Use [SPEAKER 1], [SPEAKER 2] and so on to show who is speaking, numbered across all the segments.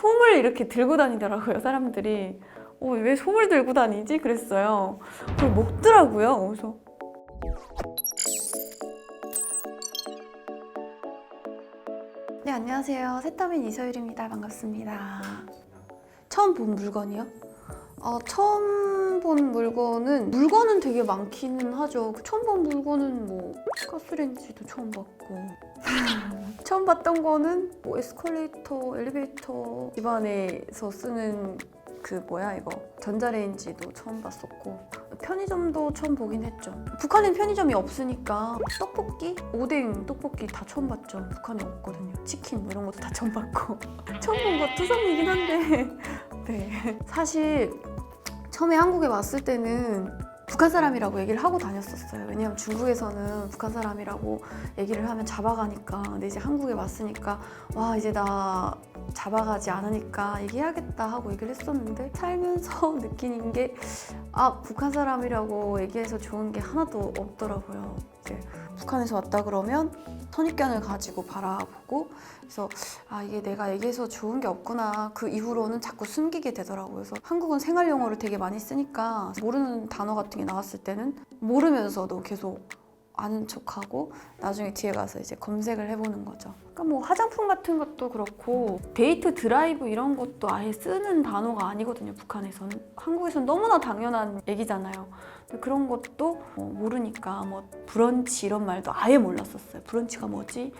[SPEAKER 1] 솜을 이렇게 들고 다니더라고요, 사람들이. 왜 솜을 들고 다니지? 그랬어요. 그걸 먹더라고요. 그래서 네, 안녕하세요. 세터민 이서율입니다. 반갑습니다. 처음 본 물건이요? 처음 본 물건은 되게 많기는 하죠. 처음 본 물건은 뭐 가스레인지도 처음 봤고 처음 봤던 거는 뭐 에스컬레이터, 엘리베이터 집안에서 쓰는 이거 전자레인지도 처음 봤었고, 편의점도 처음 보긴 했죠. 북한엔 편의점이 없으니까 떡볶이, 오뎅 떡볶이 다 처음 봤죠. 북한에 없거든요. 치킨 뭐 이런 것도 다 처음 봤고 처음 본 거 투성이긴 한데 네. 사실 처음에 한국에 왔을 때는 북한 사람이라고 얘기를 하고 다녔었어요. 왜냐면 중국에서는 북한 사람이라고 얘기를 하면 잡아가니까. 근데 이제 한국에 왔으니까 와, 이제 나 잡아가지 않으니까 얘기해야겠다 하고 얘기를 했었는데, 살면서 느끼는 게 북한 사람이라고 얘기해서 좋은 게 하나도 없더라고요. 이제 북한에서 왔다 그러면 선입견을 가지고 바라보고, 그래서 이게 내가 얘기해서 좋은 게 없구나. 그 이후로는 자꾸 숨기게 되더라고요. 그래서 한국은 생활 용어를 되게 많이 쓰니까 모르는 단어 같은 게 나왔을 때는 모르면서도 계속 아는 척하고 나중에 뒤에 가서 이제 검색을 해보는 거죠. 그러니까 뭐 화장품 같은 것도 그렇고 데이트 드라이브 이런 것도 아예 쓰는 단어가 아니거든요, 북한에서는. 한국에서는 너무나 당연한 얘기잖아요. 근데 그런 것도 모르니까 뭐 브런치 이런 말도 아예 몰랐었어요. 브런치가 뭐지?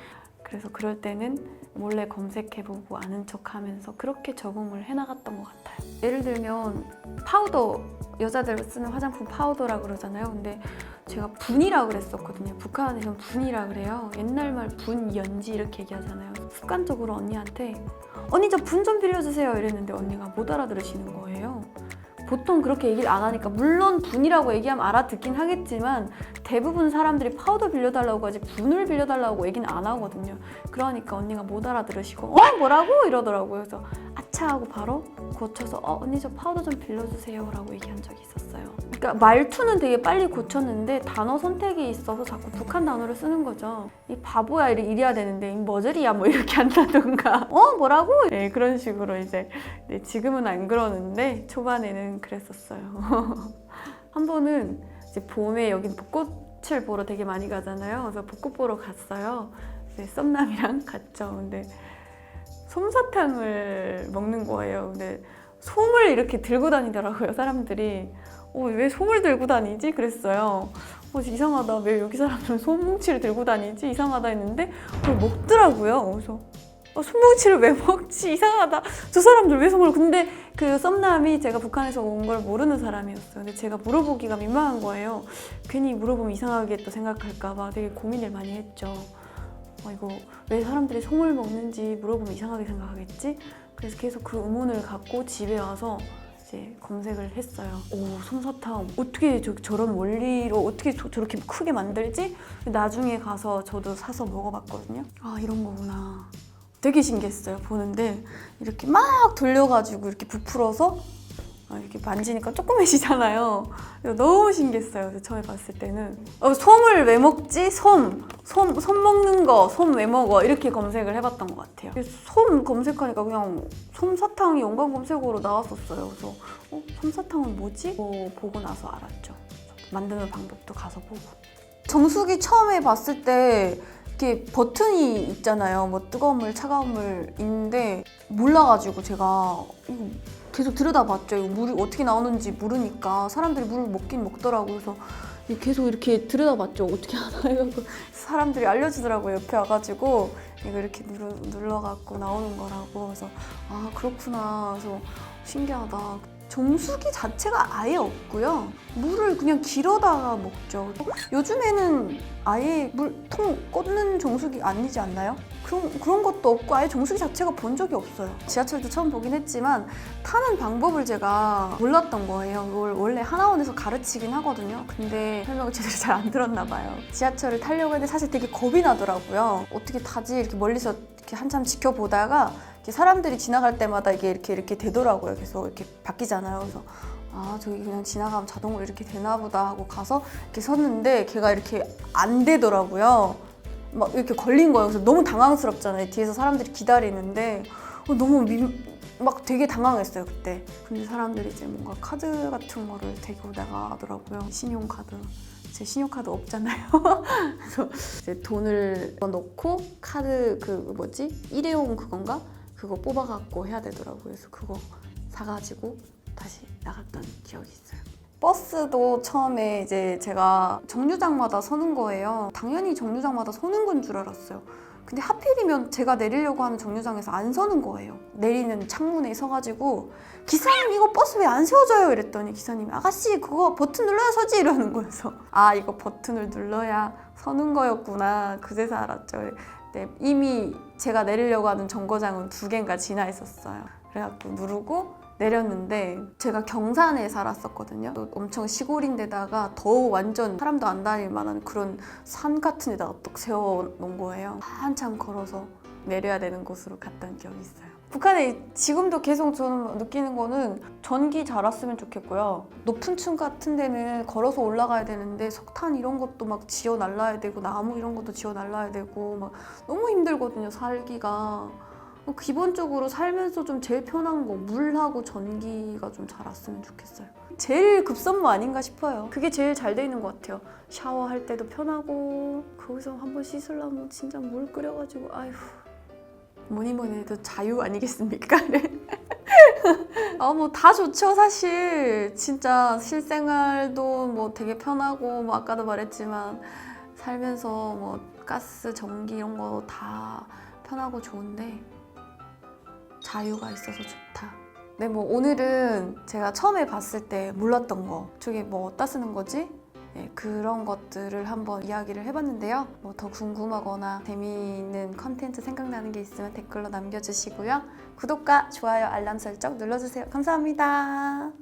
[SPEAKER 1] 그래서 그럴 때는 몰래 검색해보고 아는 척하면서 그렇게 적응을 해나갔던 것 같아요. 예를 들면 파우더, 여자들 쓰는 화장품 파우더라 그러잖아요. 근데 제가 분이라 그랬었거든요. 북한에서는 분이라 그래요. 옛날 말 분, 연지 이렇게 얘기하잖아요. 습관적으로 언니한테 언니 저 분 좀 빌려주세요 이랬는데 언니가 못 알아들으시는 거예요. 보통 그렇게 얘기를 안 하니까, 물론 분이라고 얘기하면 알아듣긴 하겠지만 대부분 사람들이 파우더 빌려달라고 하지 분을 빌려달라고 얘기는 안 하거든요. 그러니까 언니가 못 알아들으시고 뭐라고? 이러더라고요. 그래서 아차 하고 바로 고쳐서 언니 저 파우더 좀 빌려주세요 라고 얘기한 적이 있었어요. 그러니까 말투는 되게 빨리 고쳤는데 단어 선택이 있어서 자꾸 북한 단어를 쓰는 거죠. 이 바보야 이래야 되는데 이 머저리야 뭐 이렇게 한다던가 뭐라고? 네, 그런 식으로 이제. 네, 지금은 안 그러는데 초반에는 그랬었어요. 한 번은 이제 봄에 여긴 벚꽃을 보러 되게 많이 가잖아요. 그래서 벚꽃 보러 갔어요. 이제 썸남이랑 갔죠. 근데 솜사탕을 먹는 거예요. 근데 솜을 이렇게 들고 다니더라고요, 사람들이. 왜 솜을 들고 다니지? 그랬어요. 이상하다. 왜 여기 사람들은 솜뭉치를 들고 다니지? 이상하다 했는데 그걸 먹더라고요. 그래서 솜뭉치를 왜 먹지? 이상하다. 저 사람들 왜 솜을. 근데 그 썸남이 제가 북한에서 온 걸 모르는 사람이었어요. 근데 제가 물어보기가 민망한 거예요. 괜히 물어보면 이상하게 또 생각할까 봐 되게 고민을 많이 했죠. 이거 왜 사람들이 솜을 먹는지 물어보면 이상하게 생각하겠지? 그래서 계속 그 의문을 갖고 집에 와서 이제 검색을 했어요. 솜사탕 어떻게 저런 원리로 어떻게 저렇게 크게 만들지? 나중에 가서 저도 사서 먹어봤거든요. 이런 거구나. 되게 신기했어요. 보는데 이렇게 막 돌려가지고 이렇게 부풀어서 이렇게 만지니까 조그매시잖아요. 너무 신기했어요. 그래서 처음에 봤을 때는 솜을 왜 먹지? 솜 먹는 거, 솜 왜 먹어? 이렇게 검색을 해봤던 것 같아요. 그래서 솜 검색하니까 그냥 솜사탕이 연관 검색어로 나왔었어요. 그래서 솜사탕은 뭐지? 보고 나서 알았죠. 만드는 방법도 가서 보고. 정수기 처음에 봤을 때 이렇게 버튼이 있잖아요. 뭐 뜨거운 물, 차가운 물 있는데 몰라가지고 제가 이거 계속 들여다봤죠. 이거 물이 어떻게 나오는지 모르니까 사람들이 물을 먹긴 먹더라고요. 그래서 계속 이렇게 들여다봤죠. 어떻게 하나요? 사람들이 알려주더라고요. 옆에 와가지고 이거 이렇게 눌러갖고 나오는 거라고. 그래서 그렇구나. 그래서 신기하다. 정수기 자체가 아예 없고요. 물을 그냥 길어다가 먹죠. 요즘에는 아예 물통 꽂는 정수기 아니지 않나요? 그런 것도 없고 아예 정수기 자체가 본 적이 없어요. 지하철도 처음 보긴 했지만 타는 방법을 제가 몰랐던 거예요. 이걸 원래 하나원에서 가르치긴 하거든요. 근데 설명을 제대로 잘 안 들었나 봐요. 지하철을 타려고 했는데 사실 되게 겁이 나더라고요. 어떻게 타지? 이렇게 멀리서 이렇게 한참 지켜보다가 이렇게 사람들이 지나갈 때마다 이게 이렇게 되더라고요. 계속 이렇게 바뀌잖아요. 그래서 저기 그냥 지나가면 자동으로 이렇게 되나 보다 하고 가서 이렇게 섰는데 걔가 이렇게 안 되더라고요. 막 이렇게 걸린 거예요. 그래서 너무 당황스럽잖아요. 뒤에서 사람들이 기다리는데 너무 막 되게 당황했어요 그때. 근데 사람들이 이제 뭔가 카드 같은 거를 대고 나가더라고요. 신용카드. 제 신용카드 없잖아요. 그래서 이제 돈을 넣고 카드 그 뭐지? 일회용 그건가? 그거 뽑아갖고 해야 되더라고요. 그래서 그거 사가지고 다시 나갔던 기억이 있어요. 버스도 처음에 이제 제가 정류장마다 서는 거예요. 당연히 정류장마다 서는 건 줄 알았어요. 근데 하필이면 제가 내리려고 하는 정류장에서 안 서는 거예요. 내리는 창문에 서가지고 기사님 이거 버스 왜 안 세워져요? 이랬더니 기사님이 아가씨 그거 버튼 눌러야 서지 이러는 거여서 아 이거 버튼을 눌러야 서는 거였구나 그제서 알았죠. 네, 이미 제가 내리려고 하는 정거장은 2개인가 지나 있었어요. 그래갖고 누르고 내렸는데 제가 경산에 살았었거든요. 또 엄청 시골인데다가 더 완전 사람도 안 다닐 만한 그런 산 같은 데다가 딱 세워놓은 거예요. 한참 걸어서 내려야 되는 곳으로 갔던 기억이 있어요. 북한에 지금도 계속 저는 느끼는 거는 전기 잘 왔으면 좋겠고요. 높은 층 같은 데는 걸어서 올라가야 되는데 석탄 이런 것도 막 지어 날라야 되고 나무 이런 것도 지어 날라야 되고 막 너무 힘들거든요, 살기가. 기본적으로 살면서 좀 제일 편한 거 물하고 전기가 좀 잘 왔으면 좋겠어요. 제일 급선무 아닌가 싶어요. 그게 제일 잘 돼 있는 것 같아요. 샤워할 때도 편하고 거기서 한번 씻으려면 진짜 물 끓여가지고 아휴 뭐니 해도 자유 아니겠습니까? 뭐 다 좋죠 사실. 진짜 실생활도 뭐 되게 편하고 뭐 아까도 말했지만 살면서 뭐 가스, 전기 이런 거 다 편하고 좋은데 자유가 있어서 좋다. 네, 뭐 오늘은 제가 처음에 봤을 때 몰랐던 거, 저게 뭐 어디다 쓰는 거지? 네, 그런 것들을 한번 이야기를 해봤는데요. 뭐 더 궁금하거나 재미있는 컨텐츠 생각나는 게 있으면 댓글로 남겨주시고요. 구독과 좋아요, 알람 설정 눌러주세요. 감사합니다.